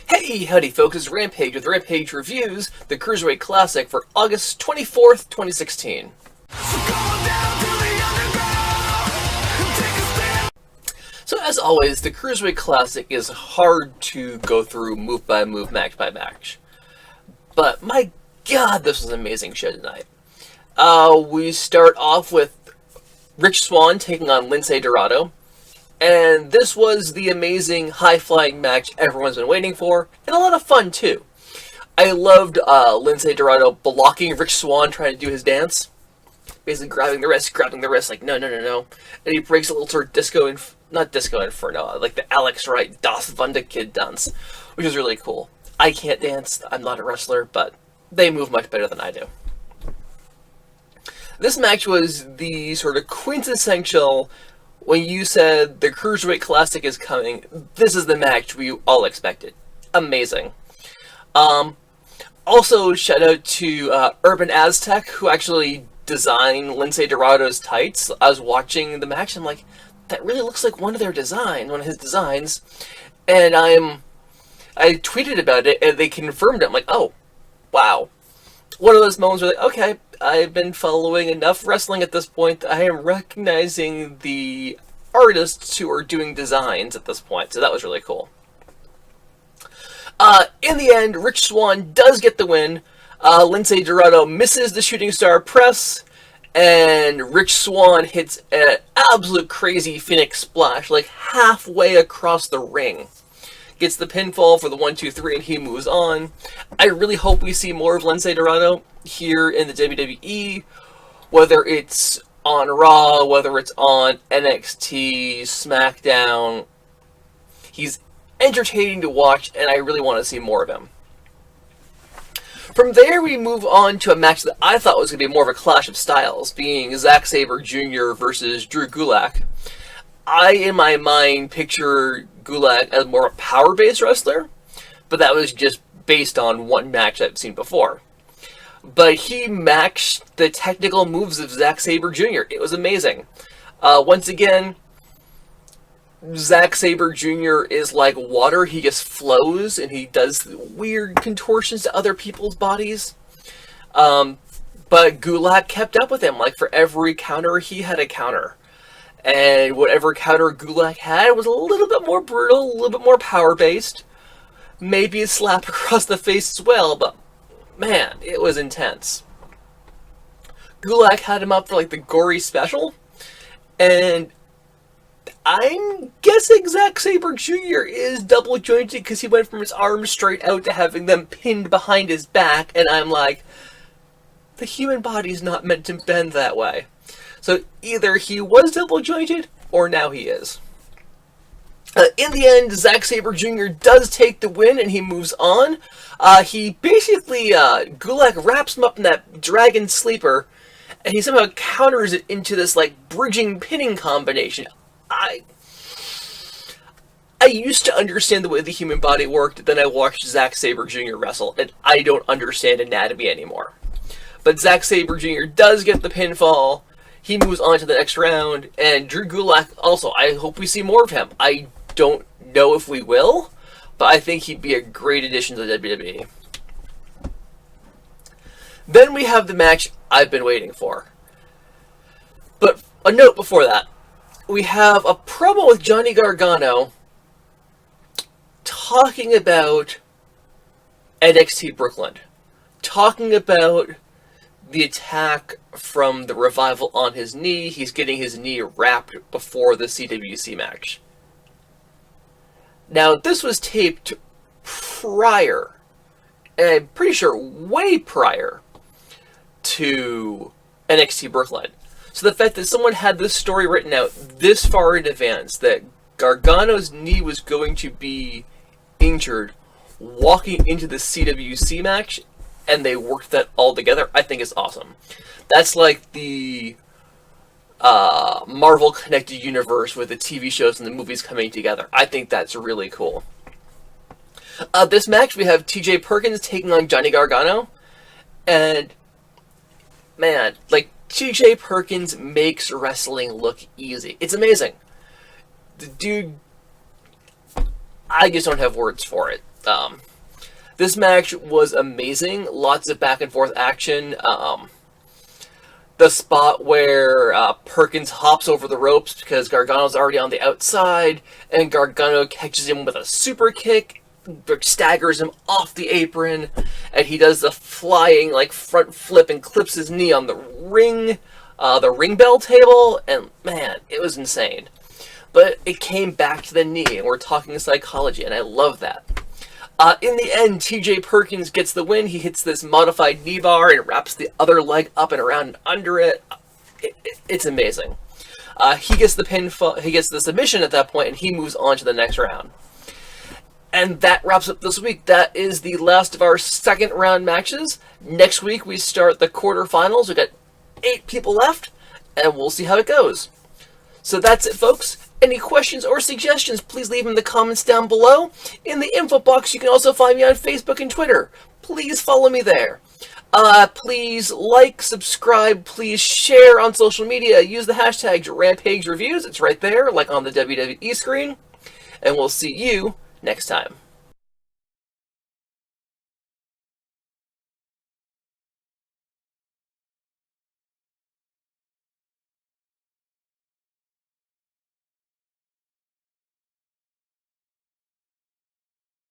Hey, howdy folks, it's Rampage with Rampage Reviews, the Cruiserweight Classic for August 24th, 2016. So as always, the Cruiserweight Classic is hard to go through move by move, match by match. But my god, this was an amazing show tonight. We start off with Swann taking on Lince Dorado. And this was the amazing high-flying match everyone's been waiting for, and a lot of fun, too. I loved Lince Dorado blocking Swann trying to do his dance. Basically grabbing the wrist, like, no. And he breaks a little sort of not Disco Inferno, like the Alex Wright, Das Vunda Kid dance, which is really cool. I can't dance, I'm not a wrestler, but they move much better than I do. This match was the sort of quintessential. When you said the Cruiserweight Classic is coming, this is the match we all expected. Amazing. Also, shout out to Urban Aztec, who actually designed Lince Dorado's tights. I was watching the match, and I'm like, that really looks like one of his designs. And I tweeted about it, and they confirmed it. I'm like, oh, wow. One of those moments where, like, okay, I've been following enough wrestling at this point that I am recognizing the artists who are doing designs at this point, so that was really cool. In the end, Swann does get the win. Lince Dorado misses the shooting star press, and Swann hits an absolute crazy Phoenix splash, like halfway across the ring. Gets the pinfall for the 1-2-3, and he moves on. I really hope we see more of Lince Dorado here in the WWE, whether it's on Raw, whether it's on NXT, SmackDown. He's entertaining to watch, and I really want to see more of him. From there, we move on to a match that I thought was going to be more of a clash of styles, being Zack Sabre Jr. versus Drew Gulak. I, in my mind, picture Gulak as more of a power-based wrestler, but that was just based on one match I've seen before. But he matched the technical moves of Zack Sabre Jr. It was amazing. Once again, Zack Sabre Jr. is like water. He just flows, and he does weird contortions to other people's bodies. But Gulak kept up with him. Like, for every counter, he had a counter. And whatever counter Gulak had was a little bit more brutal, a little bit more power-based. Maybe a slap across the face as well, but man, it was intense. Gulak had him up for like the gory special, and I'm guessing Zack Sabre Jr. is double jointed because he went from his arms straight out to having them pinned behind his back, and I'm like, the human body's not meant to bend that way. So either he was double jointed, or now he is. In the end, Zack Sabre Jr. does take the win, and he moves on. He basically, Gulak wraps him up in that dragon sleeper, and he somehow counters it into this, like, bridging pinning combination. I used to understand the way the human body worked, then I watched Zack Sabre Jr. wrestle, and I don't understand anatomy anymore. But Zack Sabre Jr. does get the pinfall. He moves on to the next round, and Drew Gulak also, I hope we see more of him. I don't know if we will, but I think he'd be a great addition to the WWE. Then we have the match I've been waiting for. But a note before that. We have a promo with Johnny Gargano talking about NXT Brooklyn. Talking about the attack from the Revival on his knee. He's getting his knee wrapped before the CWC match. Now, this was taped prior, and I'm pretty sure way prior, to NXT Brooklyn. So the fact that someone had this story written out this far in advance, that Gargano's knee was going to be injured walking into the CWC match, and they worked that all together, I think is awesome. That's like the Marvel Connected Universe with the TV shows and the movies coming together. I think that's really cool. This match, we have TJ Perkins taking on Johnny Gargano. And, man, like, TJ Perkins makes wrestling look easy. It's amazing. The dude, I just don't have words for it. This match was amazing. Lots of back and forth action. The spot where Perkins hops over the ropes because Gargano's already on the outside, and Gargano catches him with a super kick, staggers him off the apron, and he does the flying front flip and clips his knee on the ring bell table, and man, it was insane. But it came back to the knee, and we're talking psychology, and I love that. In the end, TJ Perkins gets the win. He hits this modified knee bar and wraps the other leg up and around and under it. It's amazing. He gets the pinfall. He gets the submission at that point, and he moves on to the next round. And that wraps up this week. That is the last of our second round matches. Next week, we start the quarterfinals. We've got 8 people left, and we'll see how it goes. So that's it, folks. Any questions or suggestions, please leave them in the comments down below. In the info box, you can also find me on Facebook and Twitter. Please follow me there. Please like, subscribe, please share on social media. Use the hashtag Rampage Reviews. It's right there, like on the WWE screen. And we'll see you next time.